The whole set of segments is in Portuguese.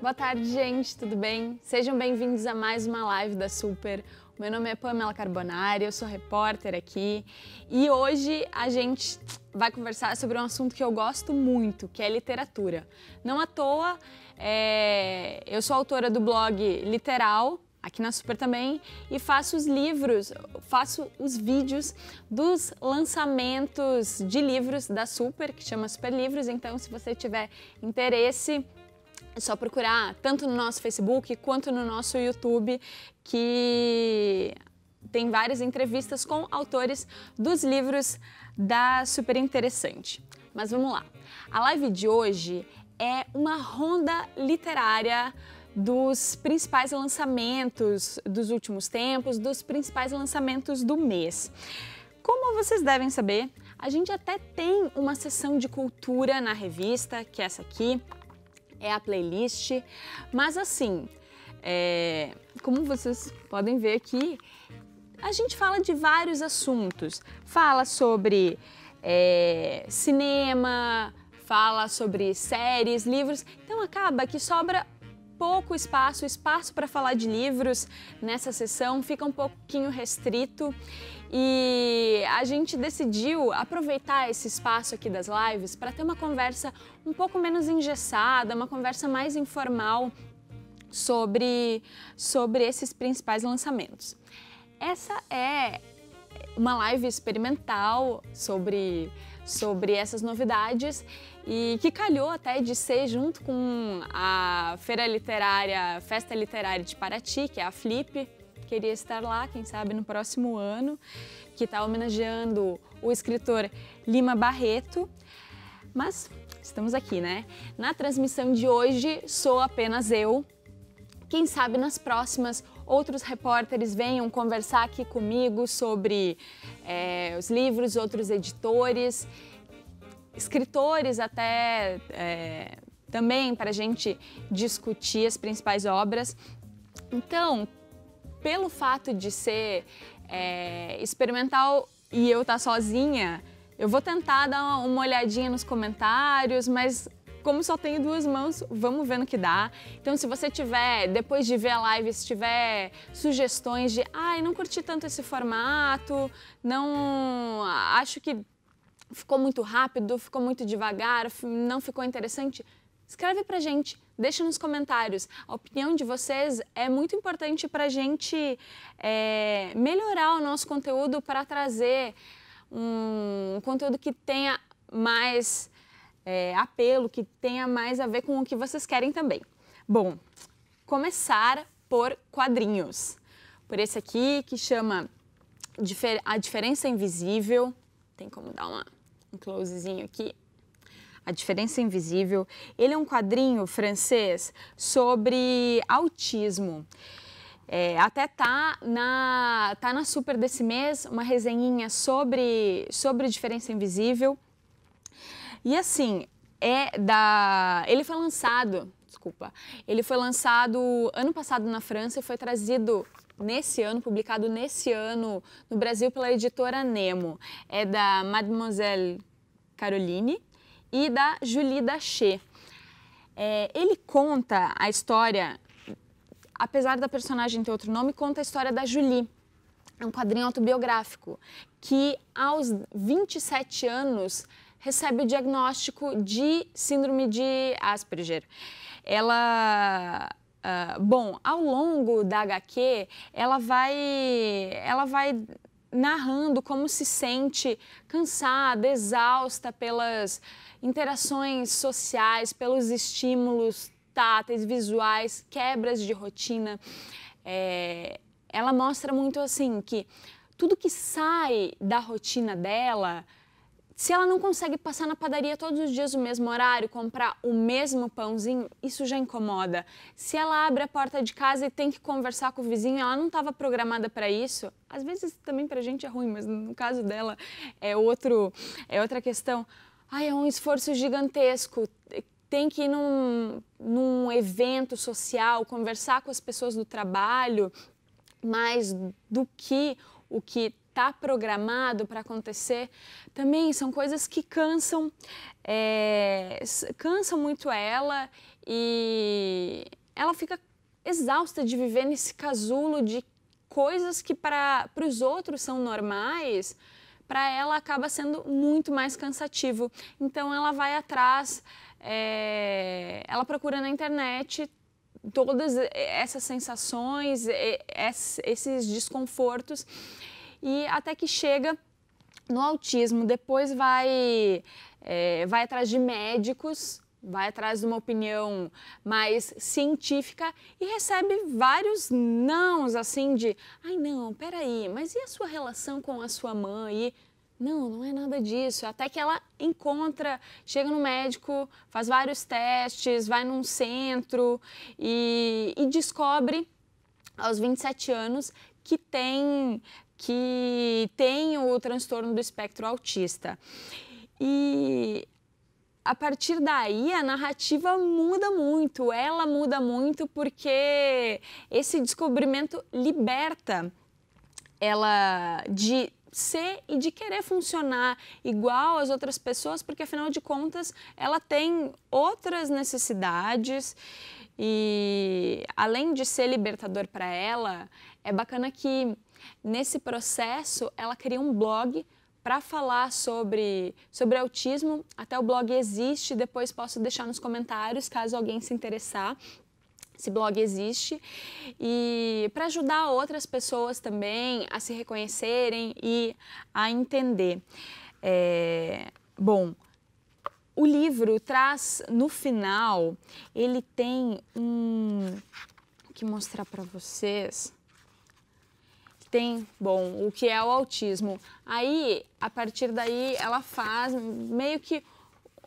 Boa tarde, gente, tudo bem? Sejam bem-vindos a mais uma live da Super. Meu nome é Pamela Carbonari, eu sou repórter aqui e hoje a gente vai conversar sobre um assunto que eu gosto muito, que é literatura. Não à toa, eu sou autora do blog Literal, aqui na Super também, e faço os vídeos dos lançamentos de livros da Super, que chama Super Livros. Então, se você tiver interesse, é só procurar tanto no nosso Facebook quanto no nosso YouTube, que tem várias entrevistas com autores dos livros da Super Interessante. Mas vamos lá. A live de hoje é uma ronda literária dos principais lançamentos dos últimos tempos, dos principais lançamentos do mês. Como vocês devem saber, a gente até tem uma seção de cultura na revista, que é essa aqui, é a playlist, mas assim, como vocês podem ver aqui, a gente fala de vários assuntos. Fala sobre cinema, fala sobre séries, livros, então acaba que sobra pouco espaço para falar de livros nessa sessão, fica um pouquinho restrito e a gente decidiu aproveitar esse espaço aqui das lives para ter uma conversa um pouco menos engessada, uma conversa mais informal sobre esses principais lançamentos. Essa é uma live experimental sobre essas novidades e que calhou até de ser junto com a Festa Literária de Paraty, que é a Flip. Queria estar lá, quem sabe no próximo ano, que está homenageando o escritor Lima Barreto. Mas estamos aqui, né? Na transmissão de hoje sou apenas eu. Quem sabe nas próximas outros repórteres venham conversar aqui comigo sobre os livros, outros editores, escritores até também para a gente discutir as principais obras. Então, pelo fato de ser experimental e eu estar sozinha, eu vou tentar dar uma olhadinha nos comentários, mas como só tenho duas mãos, vamos ver no que dá. Então, se você tiver, depois de ver a live, se tiver sugestões de não curti tanto esse formato, não acho que ficou muito rápido, ficou muito devagar, não ficou interessante, escreve pra gente, deixa nos comentários. A opinião de vocês é muito importante pra gente melhorar o nosso conteúdo, para trazer um conteúdo que tenha mais apelo, que tenha mais a ver com o que vocês querem também. Bom, começar por quadrinhos. Por esse aqui que chama A Diferença Invisível. Tem como dar um closezinho aqui. A Diferença Invisível. Ele é um quadrinho francês sobre autismo. Até tá na Super desse mês uma resenhinha sobre Diferença Invisível. E assim, ele foi lançado ano passado na França e foi trazido publicado nesse ano no Brasil pela editora Nemo. É da Mademoiselle Caroline e da Julie Dachet. Ele conta a história, apesar da personagem ter outro nome, conta a história da Julie. É um quadrinho autobiográfico que aos 27 anos recebe o diagnóstico de síndrome de Asperger. Ao longo da HQ, ela vai narrando como se sente cansada, exausta pelas interações sociais, pelos estímulos táteis, visuais, quebras de rotina. Ela mostra muito assim que tudo que sai da rotina dela, se ela não consegue passar na padaria todos os dias no mesmo horário, comprar o mesmo pãozinho, isso já incomoda. Se ela abre a porta de casa e tem que conversar com o vizinho, ela não estava programada para isso. Às vezes também para a gente é ruim, mas no caso dela é outra questão. É um esforço gigantesco. Tem que ir num evento social, conversar com as pessoas do trabalho, mais do que o que está programado para acontecer, também são coisas que cansam muito ela, e ela fica exausta de viver nesse casulo de coisas que para os outros são normais, para ela acaba sendo muito mais cansativo. Então ela vai atrás, ela procura na internet todas essas sensações, esses desconfortos, e até que chega no autismo. Depois vai atrás de médicos, vai atrás de uma opinião mais científica e recebe vários nãos, assim, de ai não, peraí, mas e a sua relação com a sua mãe? E, não é nada disso. Até que ela chega no médico, faz vários testes, vai num centro e descobre aos 27 anos que tem o transtorno do espectro autista. E a partir daí a narrativa muda muito, ela muda muito, porque esse descobrimento liberta ela de ser e de querer funcionar igual às outras pessoas, porque afinal de contas ela tem outras necessidades, e além de ser libertador para ela, é bacana que nesse processo ela cria um blog para falar sobre autismo. Até o blog existe, depois posso deixar nos comentários caso alguém se interessar. Esse blog existe, e para ajudar outras pessoas também a se reconhecerem e a entender. Bom, o livro traz, no final, ele tem vou aqui mostrar para vocês. Tem, bom, o que é o autismo. Aí, a partir daí, ela faz meio que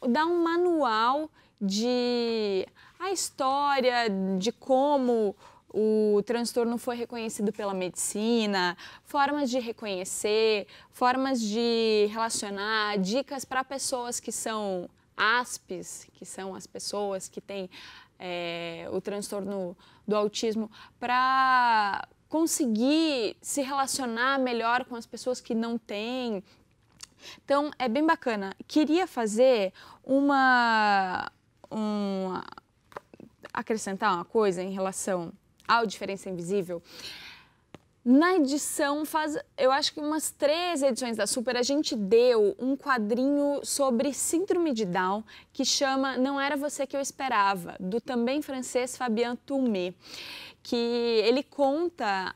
dá um manual de a história de como o transtorno foi reconhecido pela medicina, formas de reconhecer, formas de relacionar, dicas para pessoas que são ASPs, que são as pessoas que têm o transtorno do autismo, para conseguir se relacionar melhor com as pessoas que não têm. Então, é bem bacana. Queria fazer acrescentar uma coisa em relação ao Diferença Invisível. Na edição, eu acho que umas 3 edições da Super, a gente deu um quadrinho sobre síndrome de Down, que chama Não Era Você Que Eu Esperava, do também francês Fabien Toumé, que ele conta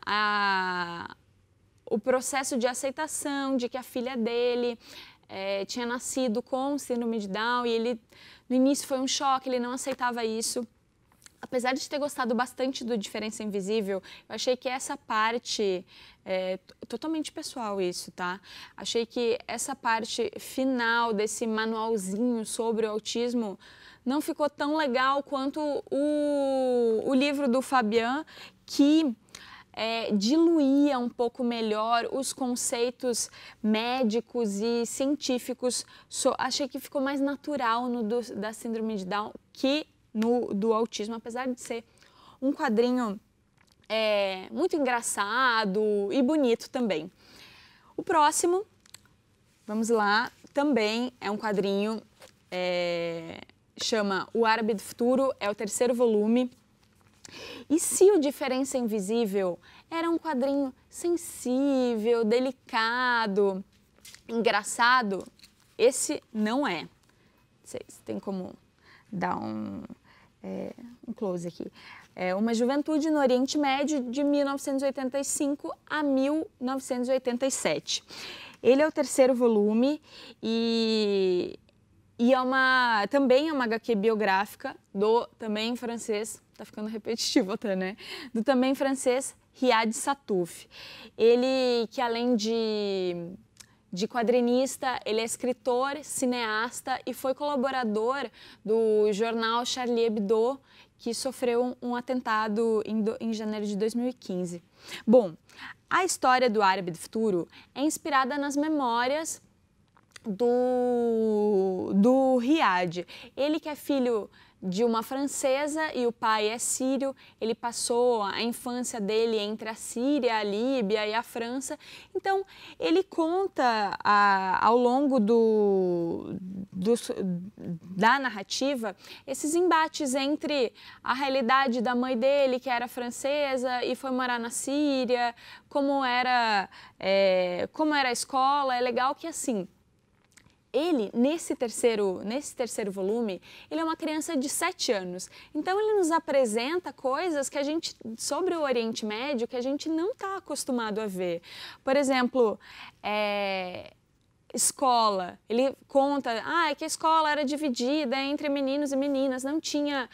o processo de aceitação de que a filha dele tinha nascido com síndrome de Down, e ele, no início foi um choque, ele não aceitava isso. Apesar de ter gostado bastante do Diferença Invisível, eu achei que essa parte, totalmente pessoal isso, tá? Achei que essa parte final desse manualzinho sobre o autismo não ficou tão legal quanto o livro do Fabien, que diluía um pouco melhor os conceitos médicos e científicos. Achei que ficou mais natural no da síndrome de Down que no do autismo, apesar de ser um quadrinho muito engraçado e bonito também. O próximo, vamos lá, também é um quadrinho, chama O Árabe do Futuro, é o 3º volume. E se o Diferença Invisível era um quadrinho sensível, delicado, engraçado, esse não é. Vocês têm como dar um close aqui. É uma juventude no Oriente Médio de 1985 a 1987. Ele é o 3º volume e também é uma HQ biográfica do também francês, tá ficando repetitivo até, né? Do também francês Riad Sattouf. Ele que além de quadrinista, ele é escritor, cineasta e foi colaborador do jornal Charlie Hebdo, que sofreu um atentado em janeiro de 2015. Bom, a história do Árabe do Futuro é inspirada nas memórias do Riad. Ele que é filho de uma francesa e o pai é sírio. Ele passou a infância dele entre a Síria, a Líbia e a França. Então, ele conta ao longo da narrativa esses embates entre a realidade da mãe dele, que era francesa e foi morar na Síria, como era a escola. É legal que, assim, ele, nesse terceiro volume, ele é uma criança de 7 anos. Então, ele nos apresenta coisas sobre o Oriente Médio que a gente não está acostumado a ver. Por exemplo, escola. Ele conta que a escola era dividida entre meninos e meninas, não tinha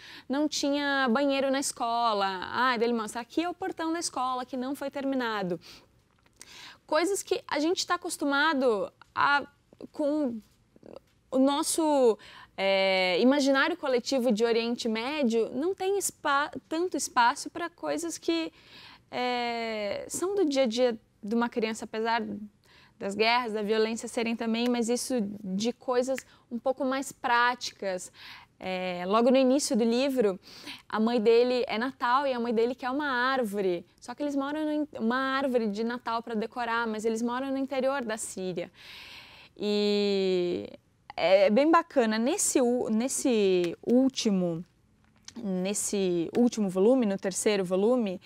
banheiro na escola. Ele mostra, aqui é o portão da escola que não foi terminado. Coisas que a gente está acostumado com o nosso imaginário coletivo de Oriente Médio, não tem tanto espaço para coisas que são do dia a dia de uma criança, apesar das guerras, da violência serem também, mas isso de coisas um pouco mais práticas. Logo no início do livro, a mãe dele é Natal e a mãe dele quer uma árvore, só que eles moram uma árvore de Natal para decorar, mas eles moram no interior da Síria. E é bem bacana. Nesse último volume, no terceiro volume,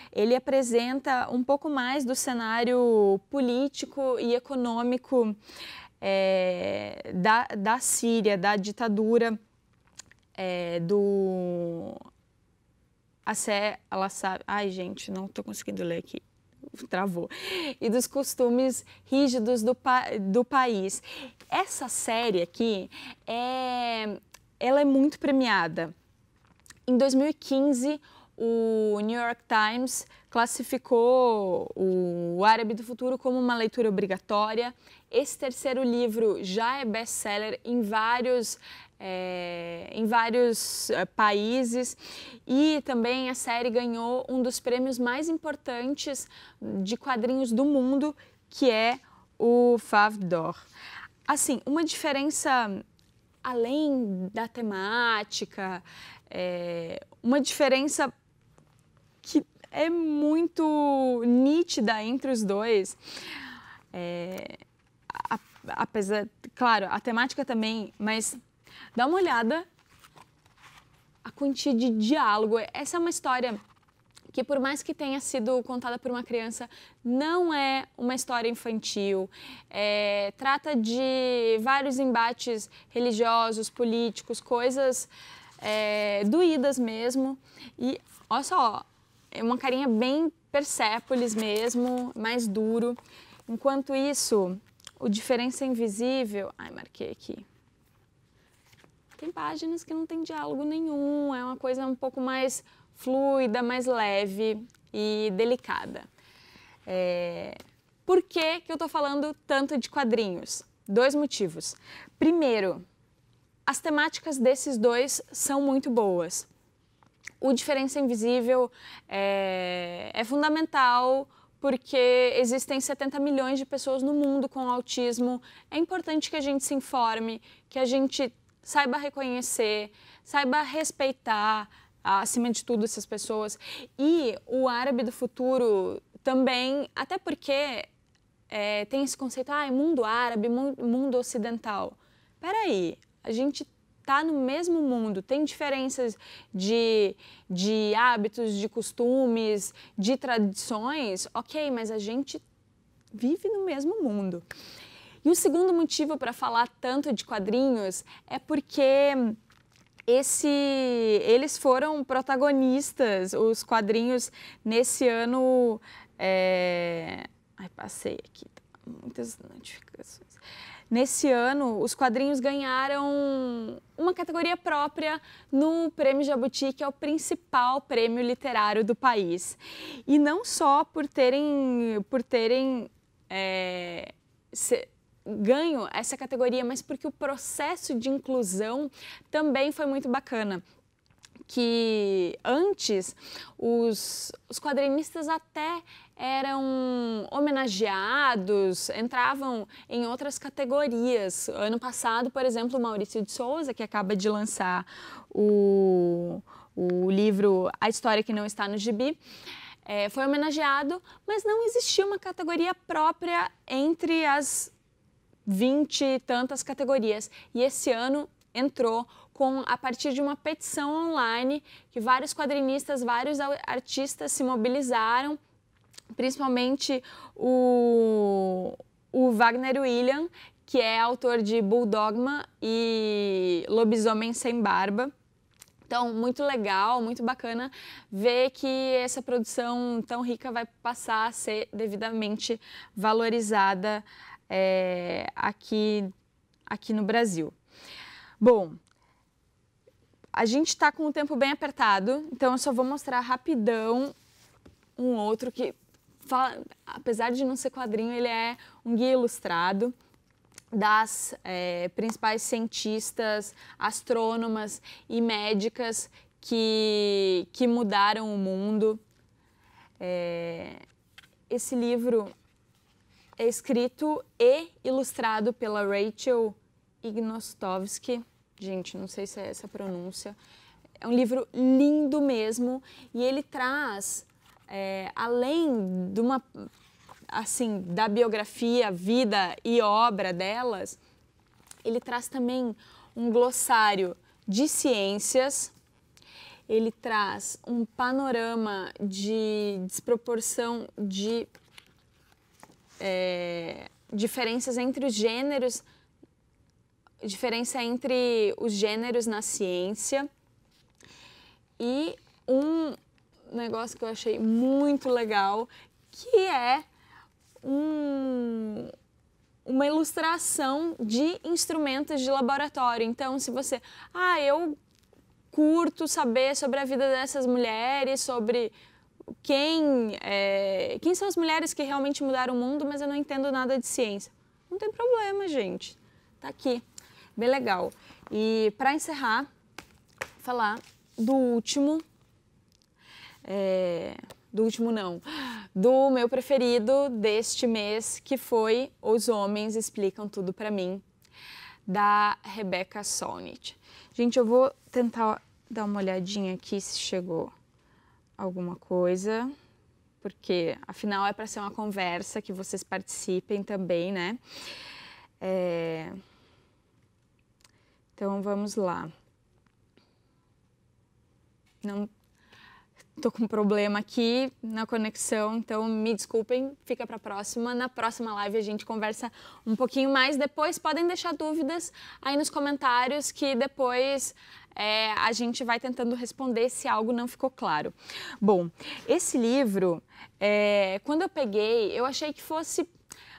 ele apresenta um pouco mais do cenário político e econômico da Síria, da ditadura do al-Assad. Ai, gente, não estou conseguindo ler aqui. Travou. E dos costumes rígidos do país. Essa série aqui, ela é muito premiada. Em 2015, o New York Times classificou o Árabe do Futuro como uma leitura obrigatória. Esse terceiro livro já é best-seller em vários países, e também a série ganhou um dos prêmios mais importantes de quadrinhos do mundo, que é o Fave d'Or. Assim, uma diferença além da temática, uma diferença que é muito nítida entre os dois, apesar, claro, a temática também, mas dá uma olhada a quantia de diálogo. Essa é uma história que, por mais que tenha sido contada por uma criança, não é uma história infantil. Trata de vários embates religiosos, políticos, coisas doídas mesmo. E olha só, é uma carinha bem Persépolis mesmo, mais duro. Enquanto isso, o Diferença Invisível... Ai, marquei aqui. Tem páginas que não tem diálogo nenhum, é uma coisa um pouco mais fluida, mais leve e delicada. Por que eu estou falando tanto de quadrinhos? 2 motivos. Primeiro, as temáticas desses dois são muito boas. O Diferença Invisível é fundamental porque existem 70 milhões de pessoas no mundo com autismo. É importante que a gente se informe, que a gente saiba reconhecer, saiba respeitar, acima de tudo, essas pessoas. E o Árabe do Futuro também, até porque tem esse conceito, mundo árabe, mundo ocidental. Peraí, a gente está no mesmo mundo, tem diferenças de hábitos, de costumes, de tradições, ok, mas a gente vive no mesmo mundo. E o segundo motivo para falar tanto de quadrinhos é porque eles foram protagonistas, os quadrinhos, nesse ano... Ai, passei aqui, muitas notificações. Nesse ano, os quadrinhos ganharam uma categoria própria no Prêmio Jabuti, que é o principal prêmio literário do país. E não só por terem ganho essa categoria, mas porque o processo de inclusão também foi muito bacana. que antes os quadrinistas até eram homenageados, entravam em outras categorias. Ano passado, por exemplo, o Maurício de Souza, que acaba de lançar o livro A História que Não Está no Gibi, foi homenageado, mas não existia uma categoria própria entre as 20 e tantas categorias. E esse ano entrou a partir de uma petição online que vários quadrinistas, vários artistas se mobilizaram, principalmente o Wagner William, que é autor de Bulldogma e Lobisomem Sem Barba. Então, muito legal, muito bacana ver que essa produção tão rica vai passar a ser devidamente valorizada aqui no Brasil. Bom, a gente está com o tempo bem apertado, então eu só vou mostrar rapidão um outro que, apesar de não ser quadrinho, ele é um guia ilustrado das principais cientistas, astrônomas e médicas que mudaram o mundo. Esse livro é escrito e ilustrado pela Rachel Ignostovsky. Gente, não sei se é essa a pronúncia. É um livro lindo mesmo e ele traz, além de da biografia, vida e obra delas, ele traz também um glossário de ciências, ele traz um panorama de desproporção de diferenças entre os gêneros, diferença entre os gêneros na ciência, e um negócio que eu achei muito legal, que é uma ilustração de instrumentos de laboratório. Então, se você... eu curto saber sobre a vida dessas mulheres, sobre quem são as mulheres que realmente mudaram o mundo, mas eu não entendo nada de ciência. Não tem problema, gente. Tá aqui. Bem legal. E para encerrar, falar do meu preferido deste mês, que foi Os Homens Explicam Tudo Pra Mim, da Rebecca Solnit. Gente, eu vou tentar dar uma olhadinha aqui se chegou alguma coisa, porque afinal é para ser uma conversa, que vocês participem também, né? Então vamos lá. Não tô com um problema aqui na conexão, então me desculpem, fica para a próxima. Na próxima live a gente conversa um pouquinho mais. Depois podem deixar dúvidas aí nos comentários, que depois a gente vai tentando responder se algo não ficou claro. Bom, esse livro, quando eu peguei, eu achei que fosse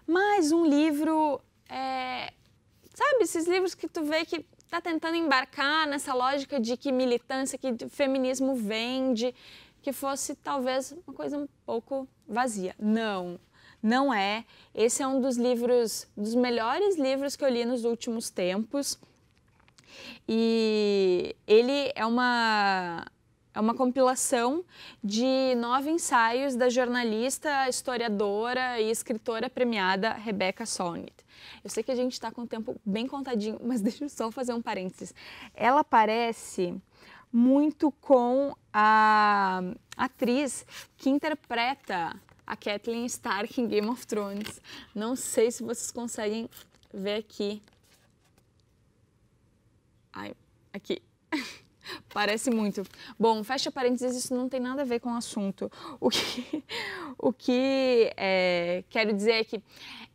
mais um livro, sabe, esses livros que tu vê que tá tentando embarcar nessa lógica de que militância, que feminismo vende, que fosse talvez uma coisa um pouco vazia. Não, não é. Esse é um dos melhores livros que eu li nos últimos tempos. E ele é uma compilação de 9 ensaios da jornalista, historiadora e escritora premiada Rebecca Solnit. Eu sei que a gente está com o tempo bem contadinho, mas deixa eu só fazer um parênteses. Ela parece muito com a atriz que interpreta a Catelyn Stark em Game of Thrones. Não sei se vocês conseguem ver aqui. Ai, aqui. Parece muito. Bom, fecha parênteses, isso não tem nada a ver com o assunto. O que quero dizer é que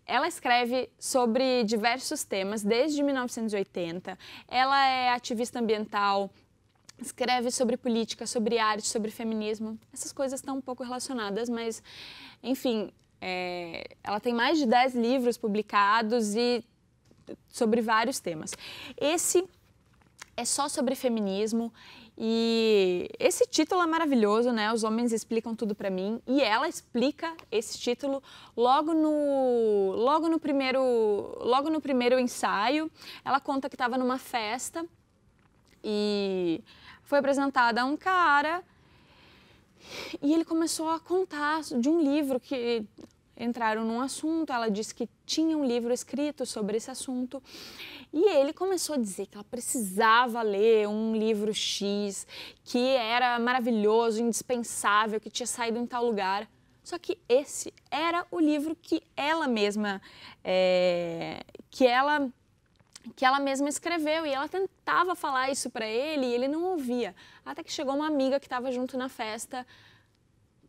ela escreve sobre diversos temas desde 1980. Ela é ativista ambiental, escreve sobre política, sobre arte, sobre feminismo. Essas coisas estão um pouco relacionadas, mas, enfim, ela tem mais de 10 livros publicados e sobre vários temas. Esse é só sobre feminismo e esse título é maravilhoso, né? Os Homens Explicam Tudo Pra Mim, e ela explica esse título logo no primeiro ensaio. Ela conta que estava numa festa e foi apresentada a um cara e ele começou a contar de um livro que entraram num assunto, ela disse que tinha um livro escrito sobre esse assunto e ele começou a dizer que ela precisava ler um livro X, que era maravilhoso, indispensável, que tinha saído em tal lugar. Só que esse era o livro que ela mesma, que ela mesma escreveu, e ela tentava falar isso para ele e ele não ouvia. Até que chegou uma amiga que estava junto na festa.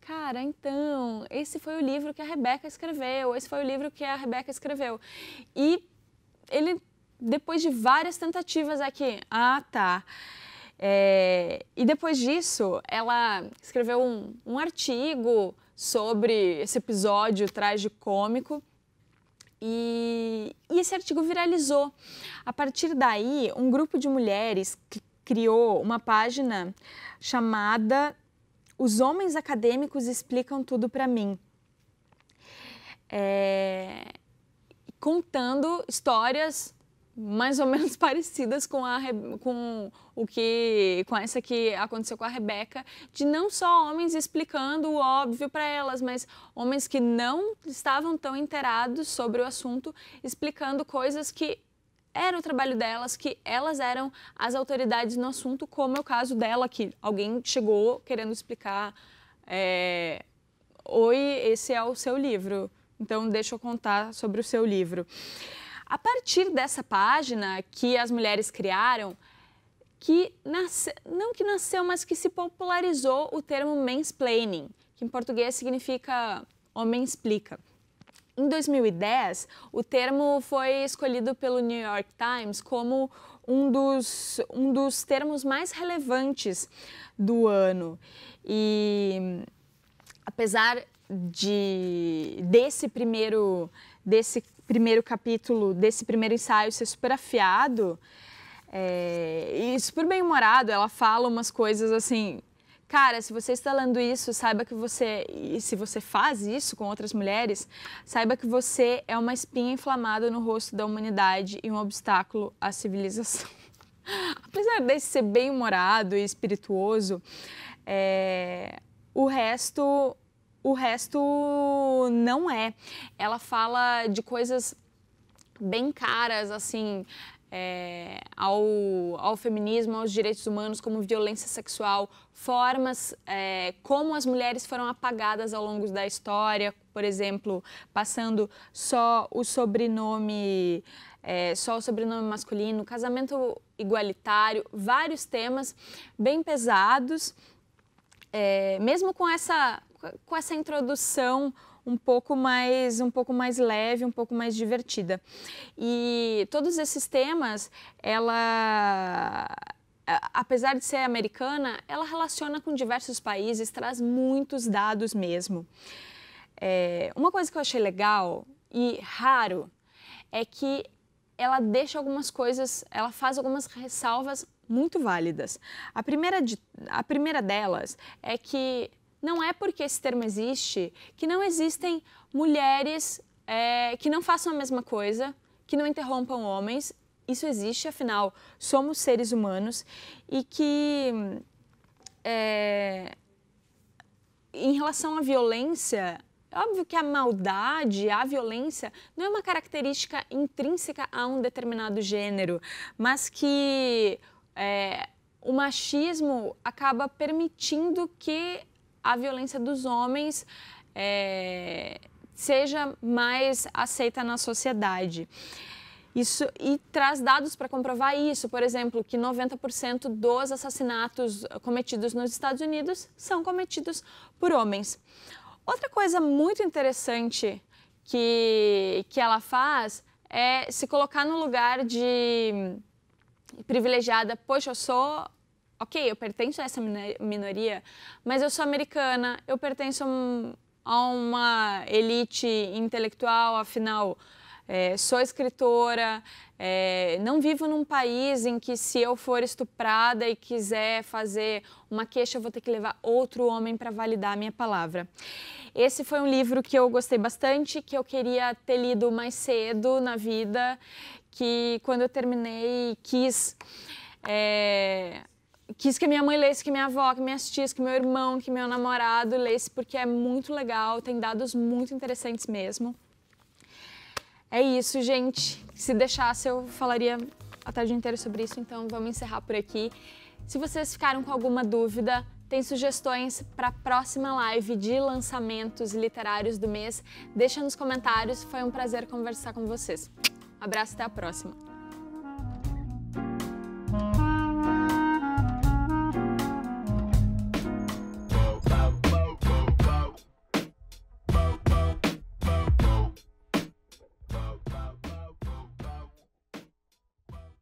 Cara, então, esse foi o livro que a Rebeca escreveu, esse foi o livro que a Rebeca escreveu. E ele, depois de várias tentativas aqui, tá. E depois disso, ela escreveu um artigo sobre esse episódio tragicômico e esse artigo viralizou. A partir daí, um grupo de mulheres criou uma página chamada Os Homens Acadêmicos Explicam Tudo para Mim, contando histórias mais ou menos parecidas com essa que aconteceu com a Rebeca, de não só homens explicando o óbvio para elas, mas homens que não estavam tão inteirados sobre o assunto, explicando coisas que era o trabalho delas, que elas eram as autoridades no assunto, como é o caso dela, que alguém chegou querendo explicar, oi, esse é o seu livro, então deixa eu contar sobre o seu livro. A partir dessa página que as mulheres criaram, não que nasceu, mas que se popularizou o termo mansplaining, que em português significa homem explica. Em 2010, o termo foi escolhido pelo New York Times como um dos termos mais relevantes do ano. E apesar desse primeiro capítulo, desse primeiro ensaio ser super afiado e super bem-humorado, ela fala umas coisas assim: cara, se você está lendo isso, saiba que e se você faz isso com outras mulheres, saiba que você é uma espinha inflamada no rosto da humanidade e um obstáculo à civilização. Apesar desse ser bem-humorado e espirituoso, o resto não é. Ela fala de coisas bem caras, assim, ao feminismo, aos direitos humanos, como violência sexual, formas como as mulheres foram apagadas ao longo da história, por exemplo, passando só o sobrenome masculino, casamento igualitário, vários temas bem pesados, mesmo com essa introdução um pouco mais leve, um pouco mais divertida. E todos esses temas, apesar de ser americana, ela relaciona com diversos países, traz muitos dados mesmo. Uma coisa que eu achei legal e raro é que ela deixa algumas coisas, ela faz algumas ressalvas muito válidas. A primeira delas é que não é porque esse termo existe que não existem mulheres que não façam a mesma coisa, que não interrompam homens. Isso existe, afinal, somos seres humanos e que, em relação à violência, é óbvio que a maldade, a violência, não é uma característica intrínseca a um determinado gênero, mas que o machismo acaba permitindo que a violência dos homens seja mais aceita na sociedade. Isso, e traz dados para comprovar isso, por exemplo, que 90% dos assassinatos cometidos nos Estados Unidos são cometidos por homens. Outra coisa muito interessante que ela faz é se colocar no lugar de privilegiada. Poxa, eu pertenço a essa minoria, mas eu sou americana, eu pertenço a uma elite intelectual, afinal, sou escritora, não vivo num país em que se eu for estuprada e quiser fazer uma queixa, eu vou ter que levar outro homem para validar a minha palavra. Esse foi um livro que eu gostei bastante, que eu queria ter lido mais cedo na vida, que quando eu terminei quis Quis que minha mãe lesse, que minha avó, que minhas tias, que meu irmão, que meu namorado lesse, porque é muito legal, tem dados muito interessantes mesmo. É isso, gente. Se deixasse, eu falaria a tarde inteira sobre isso, então vamos encerrar por aqui. Se vocês ficaram com alguma dúvida, tem sugestões para a próxima live de lançamentos literários do mês, deixa nos comentários. Foi um prazer conversar com vocês. Abraço, até a próxima.